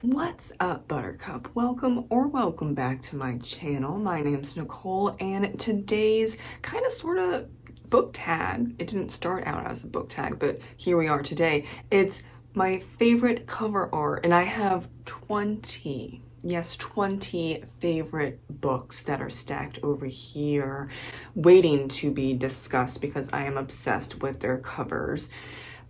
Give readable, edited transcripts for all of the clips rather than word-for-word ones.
What's up, Buttercup? Welcome back to my channel. My name's Nicole, and today's kind of sort of book tag, it didn't start out as a book tag, but here we are today. It's my favorite cover art, and I have 20 favorite books that are stacked over here waiting to be discussed because I am obsessed with their covers.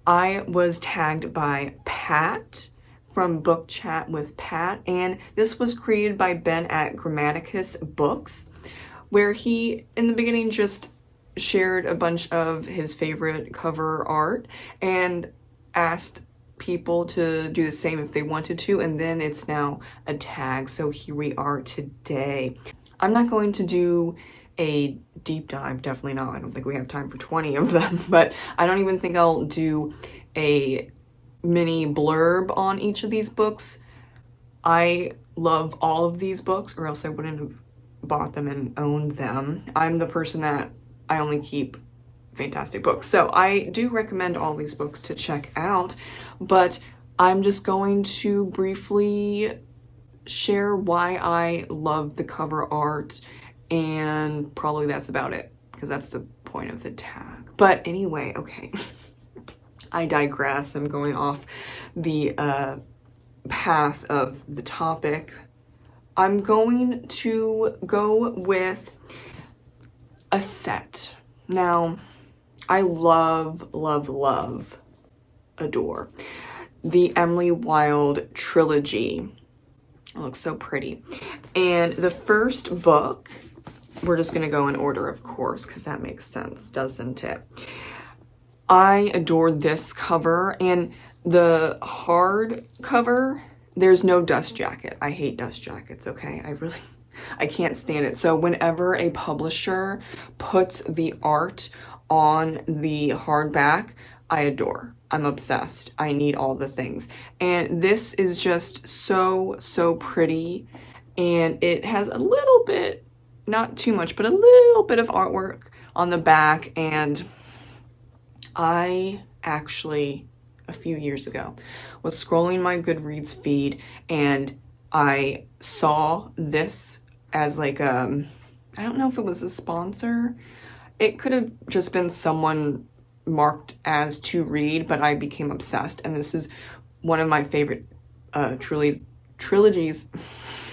I was tagged by Pat from Book Chat with Pat, and this was created by Ben at Grammaticus Books, where he in the beginning just shared a bunch of his favorite cover art and asked people to do the same if they wanted to, and then it's now a tag. So here we are today. I'm not going to do a deep dive, definitely not. I don't think we have time for 20 of them, but I don't even think I'll do a mini blurb on each of these books. I love all of these books, or else I wouldn't have bought them and owned them. I'm the person that I only keep fantastic books, so I do recommend all these books to check out, but I'm just going to briefly share why I love the cover art, and probably that's about it, because that's the point of the tag. But anyway, okay. I digress. I'm going off the path of the topic. I'm going to go with a set. Now, I love, adore the Emily Wilde trilogy. It looks so pretty. And the first book, we're just going to go in order, of course, because that makes sense, doesn't it? I adore this cover, and the hard cover, there's no dust jacket. I hate dust jackets, okay? I can't stand it. So whenever a publisher puts the art on the hardback, I adore. I'm obsessed. I need all the things. And this is just so pretty, and it has a little bit, not too much, but a little bit of artwork on the back. And I actually, a few years ago, was scrolling my Goodreads feed, and I saw this as like I don't know if it was a sponsor. It could have just been someone marked as to read, but I became obsessed, and this is one of my favorite trilogies.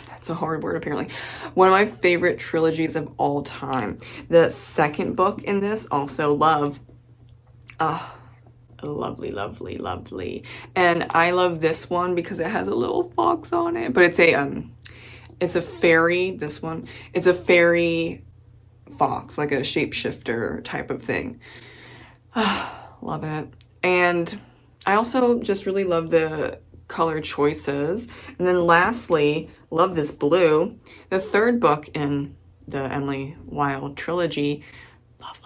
That's a hard word, apparently. One of my favorite trilogies of all time. The second book in this, also love. Lovely. And I love this one because it has a little fox on it, but it's a fairy, this one. It's a fairy fox, like a shapeshifter type of thing. Love it. And I also just really love the color choices. And then lastly, love this blue. The third book in the Emily Wilde trilogy, love.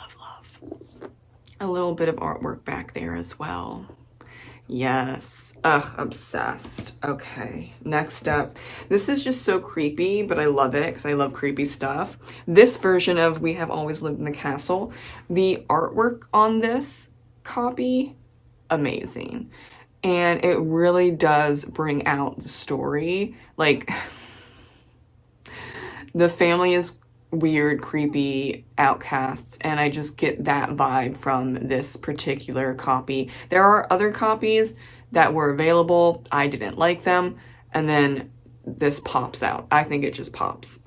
A little bit of artwork back there as well. Yes. Obsessed. Okay, next up. This is just so creepy, but I love it because I love creepy stuff. This version of We Have Always Lived in the Castle, the artwork on this copy, amazing. And it really does bring out the story. Like, the family is weird, creepy outcasts, and I just get that vibe from this particular copy. There are other copies that were available. I didn't like them, and then this pops out. I think it just pops.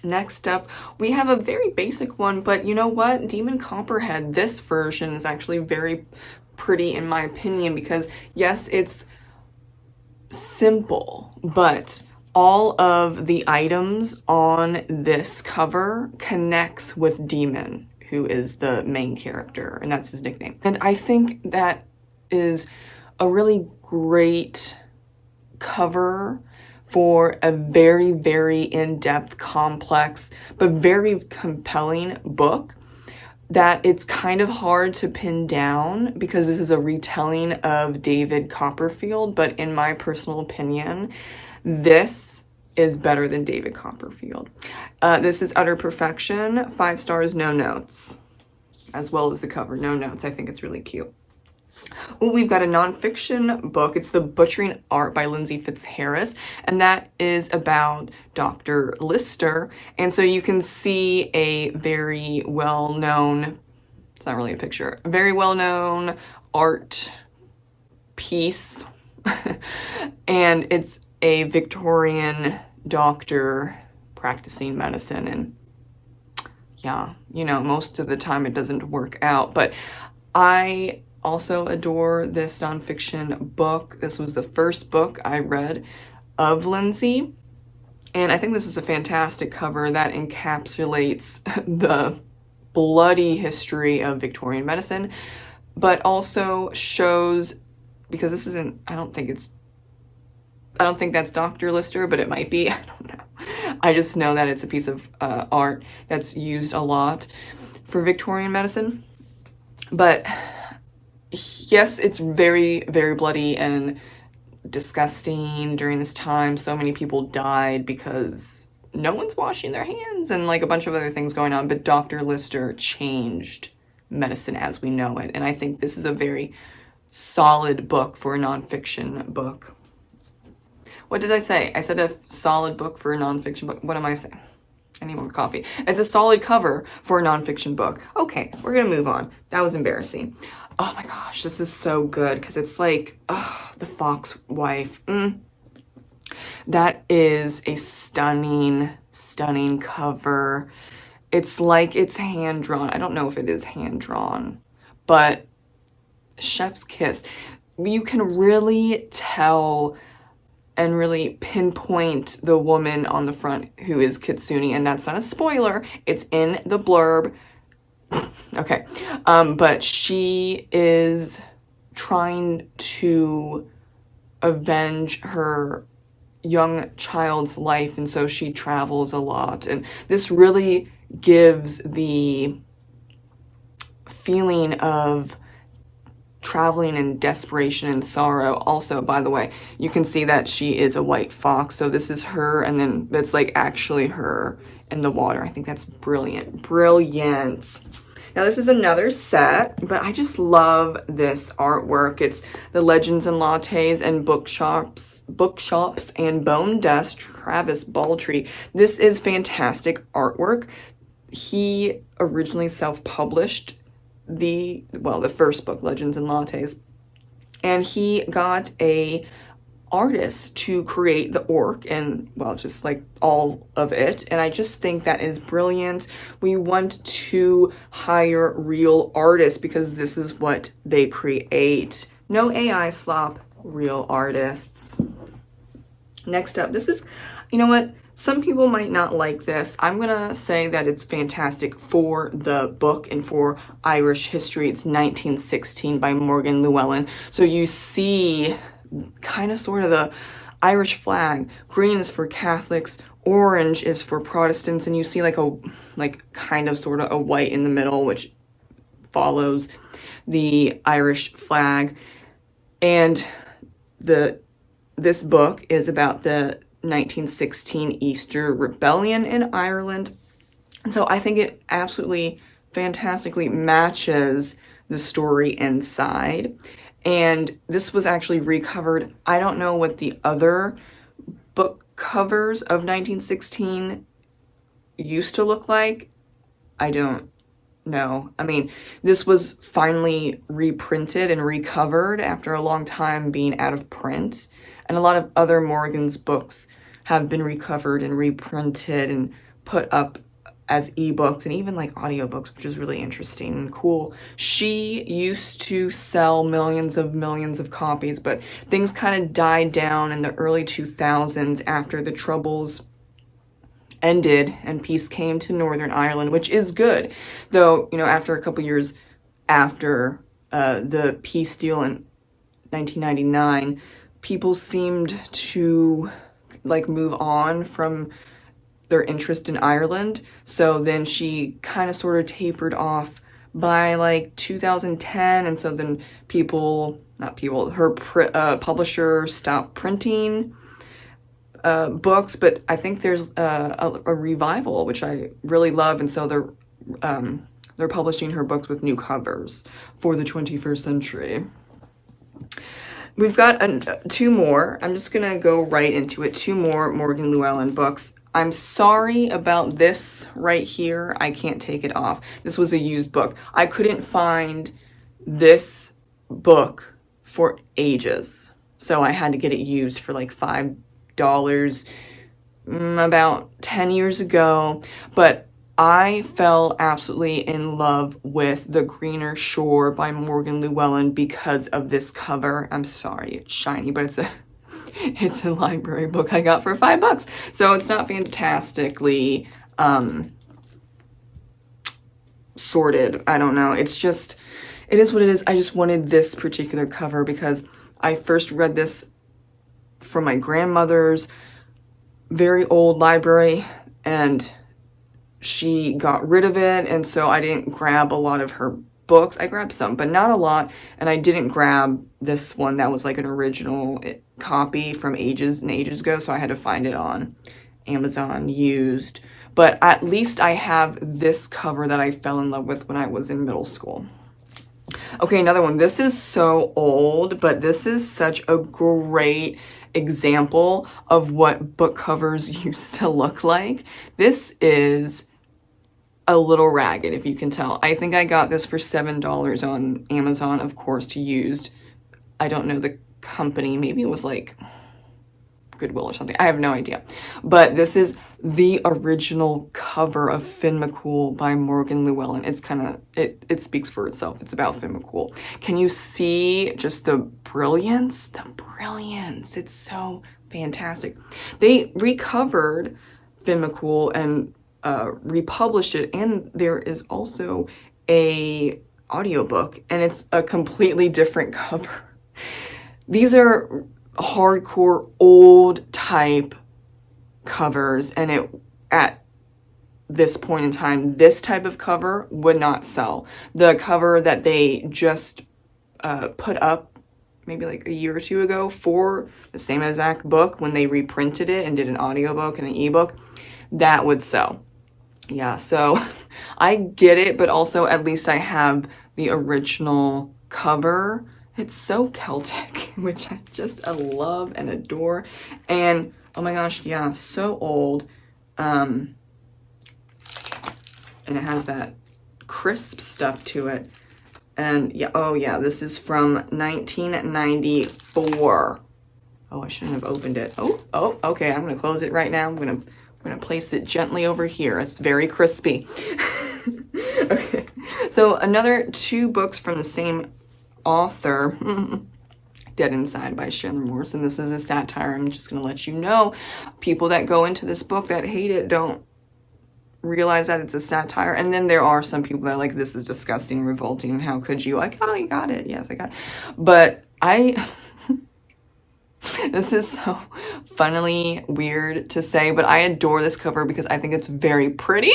Next up, we have a very basic one, but you know what? Demon Copperhead, this version is actually very pretty in my opinion, because yes, it's simple, but all of the items on this cover connects with Demon, who is the main character, and that's his nickname. And I think that is a really great cover for a very in-depth, complex, but very compelling book that it's kind of hard to pin down because this is a retelling of David Copperfield, but in my personal opinion, this is better than David Copperfield. This is utter perfection. 5 stars, no notes. As well as the cover, no notes. I think it's really cute. Oh, we've got a nonfiction book. It's The Butchering Art by Lindsay Fitzharris, and that is about Dr. Lister. And so you can see a very well-known, it's not really a picture, a very well-known art piece. And it's a Victorian doctor practicing medicine, and yeah, you know, most of the time it doesn't work out. But I also adore this nonfiction book. This was the first book I read of Lindsay, and I think this is a fantastic cover that encapsulates the bloody history of Victorian medicine, but also shows, because this isn't, I don't think that's Dr. Lister, but it might be, I don't know. I just know that it's a piece of art that's used a lot for Victorian medicine. But yes, it's very, very bloody and disgusting during this time. So many people died because no one's washing their hands and like a bunch of other things going on. But Dr. Lister changed medicine as we know it. And I think this is a very solid book for a nonfiction book. What did I say? I said a solid book for a nonfiction book. What am I saying? I need more coffee. It's a solid cover for a nonfiction book. Okay, we're gonna move on. That was embarrassing. Oh my gosh, this is so good because it's like, The Fox Wife. That is a stunning, stunning cover. It's like it's hand-drawn. I don't know if it is hand-drawn, but chef's kiss. You can really tell and really pinpoint the woman on the front who is Kitsune, and that's not a spoiler, it's in the blurb. Okay, but she is trying to avenge her young child's life, and so she travels a lot, and this really gives the feeling of traveling in desperation and sorrow. Also, by the way, you can see that she is a white fox, so this is her, and then it's like actually her in the water. I think that's brilliant. Brilliant. Now this is another set, but I just love this artwork. It's the Legends and Lattes and Bookshops and Bone Dust, Travis Baldtree. This is fantastic artwork. He originally self-published the first book, Legends and Lattes, and he got a artist to create the orc and, well, just like all of it, and I just think that is brilliant. We want to hire real artists because this is what they create. No AI slop, real artists. Next up, this is, you know what? Some people might not like this. I'm gonna say that it's fantastic for the book and for Irish history. It's 1916 by Morgan Llewellyn. So you see kind of sort of the Irish flag. Green is for Catholics, orange is for Protestants, and you see like kind of sort of a white in the middle, which follows the Irish flag. And this book is about the 1916 Easter Rebellion in Ireland. And so I think it absolutely fantastically matches the story inside. And this was actually recovered. I don't know what the other book covers of 1916 used to look like. I don't know. I mean, this was finally reprinted and recovered after a long time being out of print. And a lot of other Morgan's books have been recovered and reprinted and put up as ebooks and even like audiobooks, which is really interesting and cool. She used to sell millions of copies, but things kind of died down in the early 2000s after the Troubles ended and peace came to Northern Ireland, which is good. Though, you know, after a couple years after the peace deal in 1999, people seemed to like move on from their interest in Ireland. So then she kind of sort of tapered off by like 2010. And so then her publisher stopped printing books. But I think there's a revival, which I really love. And so they're publishing her books with new covers for the 21st century. We've got two more. I'm just gonna go right into it. Two more Morgan Llewellyn books. I'm sorry about this right here. I can't take it off. This was a used book. I couldn't find this book for ages. So I had to get it used for like $5 about 10 years ago. But I fell absolutely in love with The Greener Shore by Morgan Llewellyn because of this cover. I'm sorry, it's shiny, but it's a library book I got for $5. So it's not fantastically sorted. I don't know. It's just, it is what it is. I just wanted this particular cover because I first read this from my grandmother's very old library, and she got rid of it, and so I didn't grab a lot of her books. I grabbed some, but not a lot, and I didn't grab this one that was like an original copy from ages and ages ago, so I had to find it on Amazon used. But at least I have this cover that I fell in love with when I was in middle school. Okay, another one. This is so old, but this is such a great example of what book covers used to look like. This is a little ragged, if you can tell. I think I got this for $7 on Amazon, of course, used. I don't know the company. Maybe it was like Goodwill or something. I have no idea. But this is the original cover of Finn McCool by Morgan Llewellyn. It's kind of, it speaks for itself. It's about Finn McCool. Can you see just the brilliance? The brilliance. It's so fantastic. They recovered Finn McCool and republished it, and there is also a audiobook, and it's a completely different cover. These are hardcore old type covers, and it at this point in time, this type of cover would not sell. The cover that they just put up maybe like a year or two ago for the same exact book, when they reprinted it and did an audiobook and an ebook, that would sell. Yeah, so I get it, but also at least I have the original cover. It's so Celtic, which I love and adore. And oh my gosh, yeah, so old. And it has that crisp stuff to it. And yeah, oh yeah, this is from 1994. Oh, I shouldn't have opened it. Oh, okay, I'm gonna close it right now. I'm gonna place it gently over here. It's very crispy. Okay, so another two books from the same author, Dead Inside by Shameless Morrison. This is a satire. I'm just going to let you know. People that go into this book that hate it don't realize that it's a satire. And then there are some people that are like, this is disgusting, revolting, how could you? Like, oh, you got it. Yes, I got it. But this is so funnily weird to say, but I adore this cover because I think it's very pretty.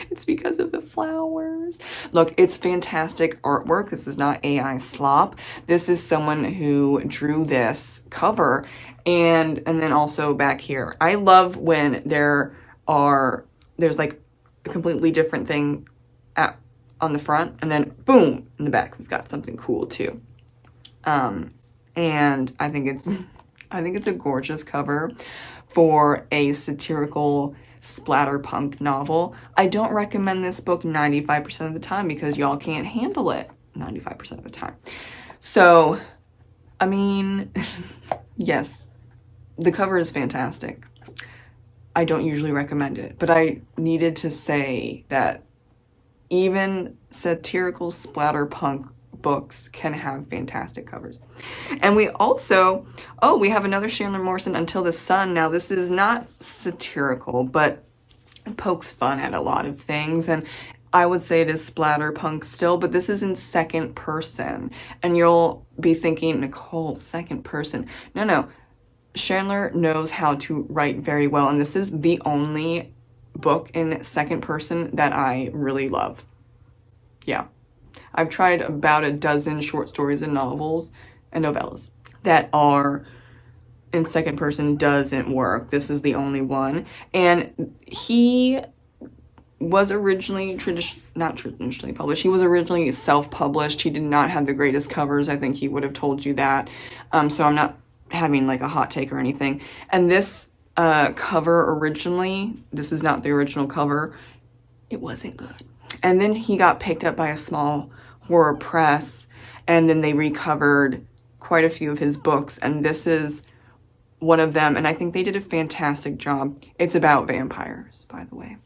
It's because of the flowers. Look, it's fantastic artwork. This is not AI slop. This is someone who drew this cover, and then also back here. I love when there's like a completely different thing on the front, and then boom, in the back we've got something cool too. And I think it's a gorgeous cover for a satirical splatterpunk novel. I don't recommend this book 95% of the time because y'all can't handle it 95% of the time. So, I mean, yes, the cover is fantastic. I don't usually recommend it, but I needed to say that even satirical splatterpunk books can have fantastic covers. And we also, we have another Shameless Morrison, Until the Sun. Now, this is not satirical, but it pokes fun at a lot of things, and I would say it is splatterpunk still, but this is in second person, and you'll be thinking, Nicole, second person. No. Chandler knows how to write very well, and this is the only book in second person that I really love. Yeah. I've tried about a dozen short stories and novels and novellas that are in second person, doesn't work. This is the only one. And he was originally not traditionally published. He was originally self-published. He did not have the greatest covers. I think he would have told you that. So I'm not having like a hot take or anything. And this cover originally, this is not the original cover. It wasn't good. And then he got picked up by a small horror press, and then they recovered quite a few of his books, and this is one of them, and I think they did a fantastic job. It's about vampires, by the way.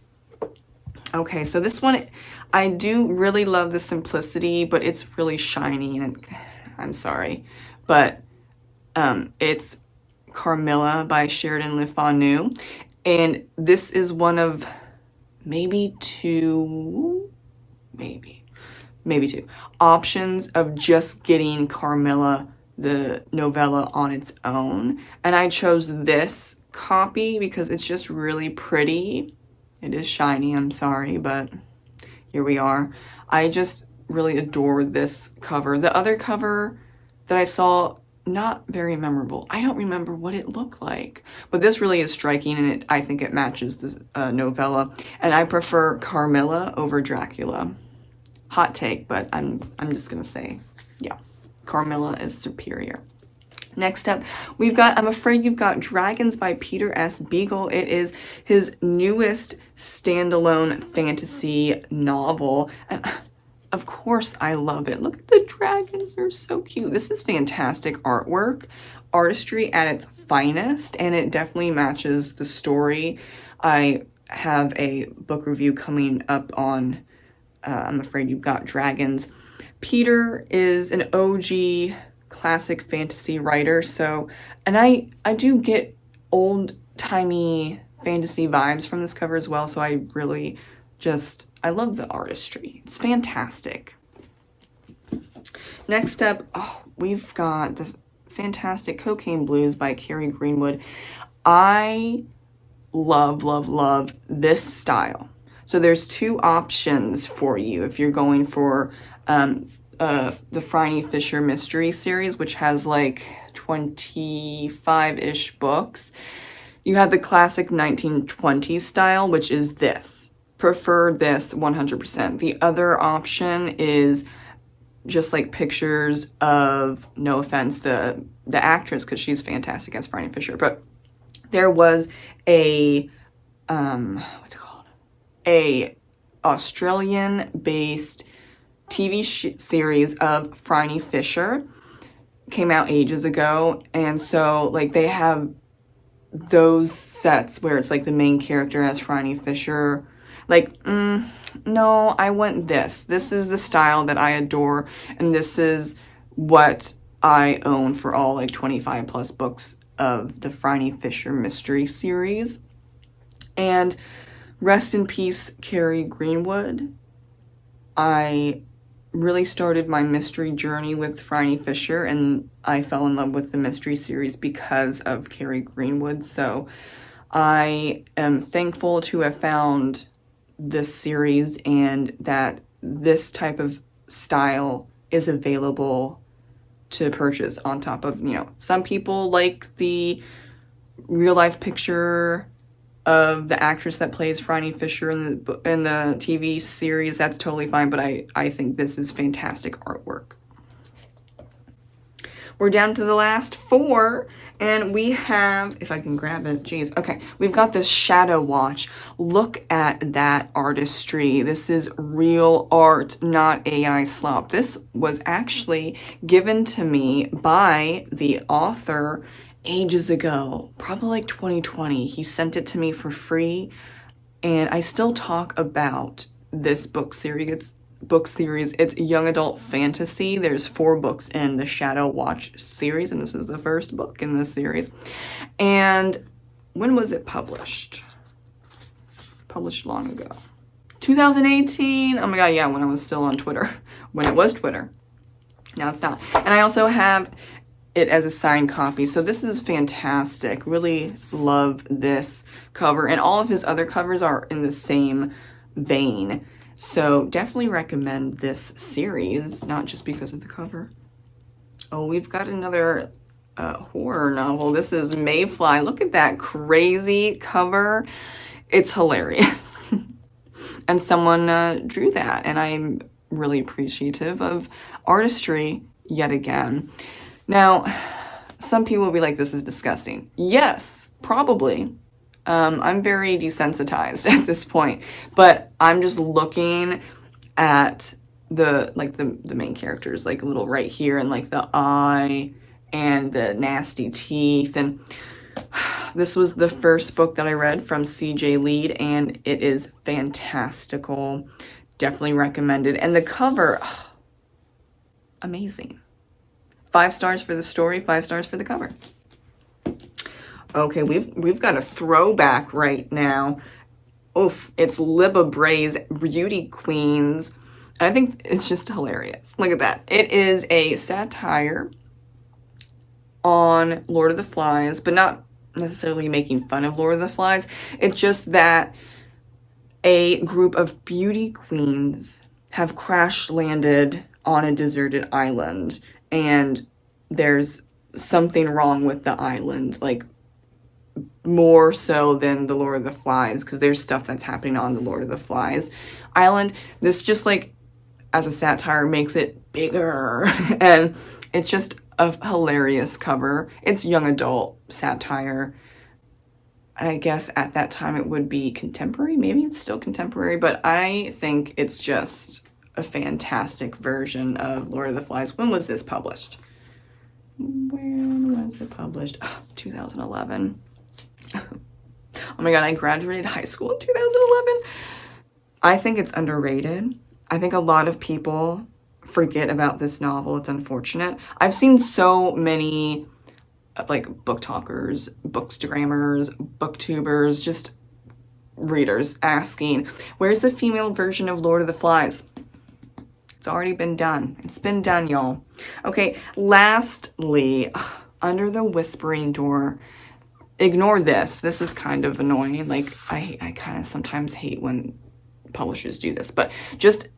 Okay, so this one, I do really love the simplicity, but it's really shiny, and I'm sorry, but it's Carmilla by Sheridan Le Fanu, and this is one of maybe two options of just getting Carmilla, the novella, on its own. And I chose this copy because it's just really pretty. It is shiny, I'm sorry, but here we are. I just really adore this cover. The other cover that I saw, not very memorable. I don't remember what it looked like, but this really is striking, and I think it matches the novella, and I prefer Carmilla over Dracula. Hot take, but I'm just gonna say, yeah, Carmilla is superior. Next up, we've got I'm Afraid You've Got Dragons by Peter S. Beagle. It is his newest standalone fantasy novel, and of course, I love it. Look at the dragons. They're so cute. This is fantastic artwork, artistry at its finest, and it definitely matches the story. I have a book review coming up on I'm Afraid You've Got Dragons. Peter is an OG classic fantasy writer, so, and I do get old-timey fantasy vibes from this cover as well, so I really I love the artistry. It's fantastic. Next up, we've got the fantastic Cocaine Blues by Carrie Greenwood. I love this style. So there's two options for you if you're going for the Phryne Fisher mystery series, which has like 25-ish books. You have the classic 1920s style, which is this. Prefer this 100%. The other option is just like pictures of, no offense, the actress, because she's fantastic as Phryne Fisher, but there was a what's it called? A Australian-based TV series of Phryne Fisher, came out ages ago, and so like they have those sets where it's like the main character as Phryne Fisher. Like, no, I want this. This is the style that I adore, and this is what I own for all like 25 plus books of the Phryne Fisher mystery series. And rest in peace, Carrie Greenwood. I really started my mystery journey with Phryne Fisher, and I fell in love with the mystery series because of Carrie Greenwood. So I am thankful to have found this series and that this type of style is available to purchase, on top of, some people like the real life picture of the actress that plays Phryne Fisher in the TV series. That's totally fine, but I think this is fantastic artwork. We're down to the last four, and we have, if I can grab it, geez, okay, we've got this Shadow Watch. Look at that artistry. This is real art, not AI slop. This was actually given to me by the author ages ago, probably like 2020. He sent it to me for free, and I still talk about this book series. It's young adult fantasy. There's 4 books in the Shadow Watch series, and this is the first book in this series. And when was it published? Published long ago. 2018. Oh my god, yeah, when I was still on Twitter. When it was Twitter. Now it's not. And I also have it as a signed copy. So this is fantastic. Really love this cover. And all of his other covers are in the same vein. So definitely recommend this series, not just because of the cover. Oh, we've got another horror novel. This is Mayfly. Look at that crazy cover. It's hilarious. and someone drew that, and I'm really appreciative of artistry yet again. Now, some people will be like, this is disgusting. Yes, probably. I'm very desensitized at this point, but I'm just looking at the main characters, like a little right here, and like the eye and the nasty teeth. And this was the first book that I read from C.J. Lead, and it is fantastical. Definitely recommended. And the cover, amazing. 5 stars for the story, 5 stars for the cover. Okay, we've got a throwback right now. Oof, it's Libba Bray's Beauty Queens. And I think it's just hilarious. Look at that. It is a satire on Lord of the Flies, but not necessarily making fun of Lord of the Flies. It's just that a group of beauty queens have crash landed on a deserted island, and there's something wrong with the island, like more so than the Lord of the Flies, because there's stuff that's happening on the Lord of the Flies island. This just, like, as a satire, makes it bigger, and it's just a hilarious cover. It's young adult satire. I guess at that time it would be contemporary. Maybe it's still contemporary, but I think it's just a fantastic version of Lord of the Flies. When was this published? When was it published? 2011. Oh my god, I graduated high school in 2011. I think it's underrated. I think a lot of people forget about this novel. It's unfortunate. I've seen so many like book talkers, bookstagrammers, booktubers, just readers asking, where's the female version of Lord of the Flies? It's already been done. It's been done, y'all. Okay, lastly, Under the Whispering Door. Ignore this. This is kind of annoying. Like, I kind of sometimes hate when publishers do this, but just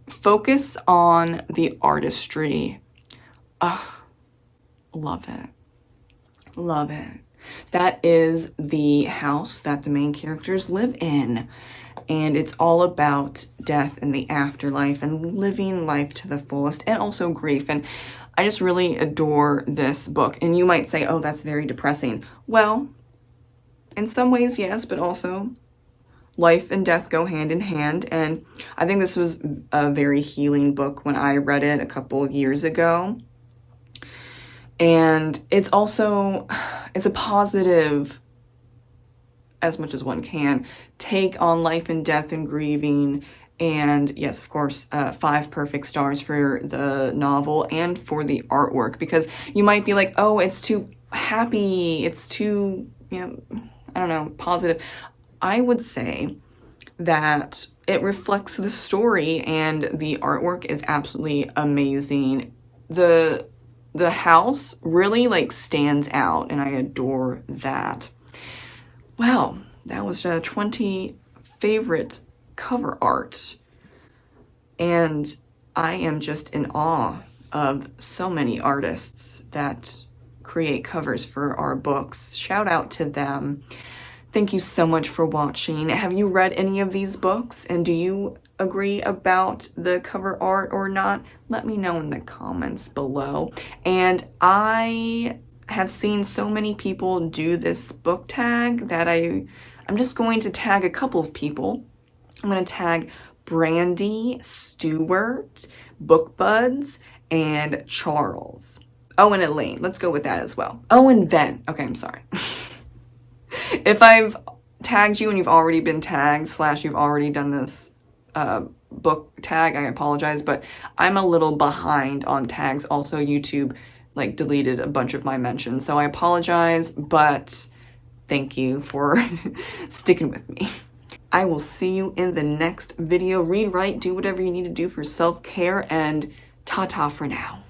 focus on the artistry. Love it. Love it. That is the house that the main characters live in. And it's all about death and the afterlife and living life to the fullest, and also grief. And I just really adore this book. And you might say, oh, that's very depressing. Well, in some ways, yes, but also life and death go hand in hand. And I think this was a very healing book when I read it a couple years ago. And it's also, it's a positive, as much as one can, take on life and death and grieving. And yes, of course, 5 perfect stars for the novel and for the artwork, because you might be like, oh, it's too happy, it's too, I don't know, positive. I would say that it reflects the story, and the artwork is absolutely amazing. The house really like stands out, and I adore that. Wow, that was 20 favorite cover art, and I am just in awe of so many artists that create covers for our books. Shout out to them. Thank you so much for watching. Have you read any of these books, and do you agree about the cover art or not? Let me know in the comments below. And I have seen so many people do this book tag that I'm just going to tag a couple of people. I'm going to tag Brandy, Stewart, BookBuds, and Charles. Oh, and Elaine. Let's go with that as well. Oh, and Ben. Okay, I'm sorry. If I've tagged you and you've already been tagged / you've already done this book tag, I apologize, but I'm a little behind on tags. Also, YouTube like deleted a bunch of my mentions, so I apologize, but thank you for sticking with me. I will see you in the next video. Read, write, do whatever you need to do for self-care, and ta-ta for now.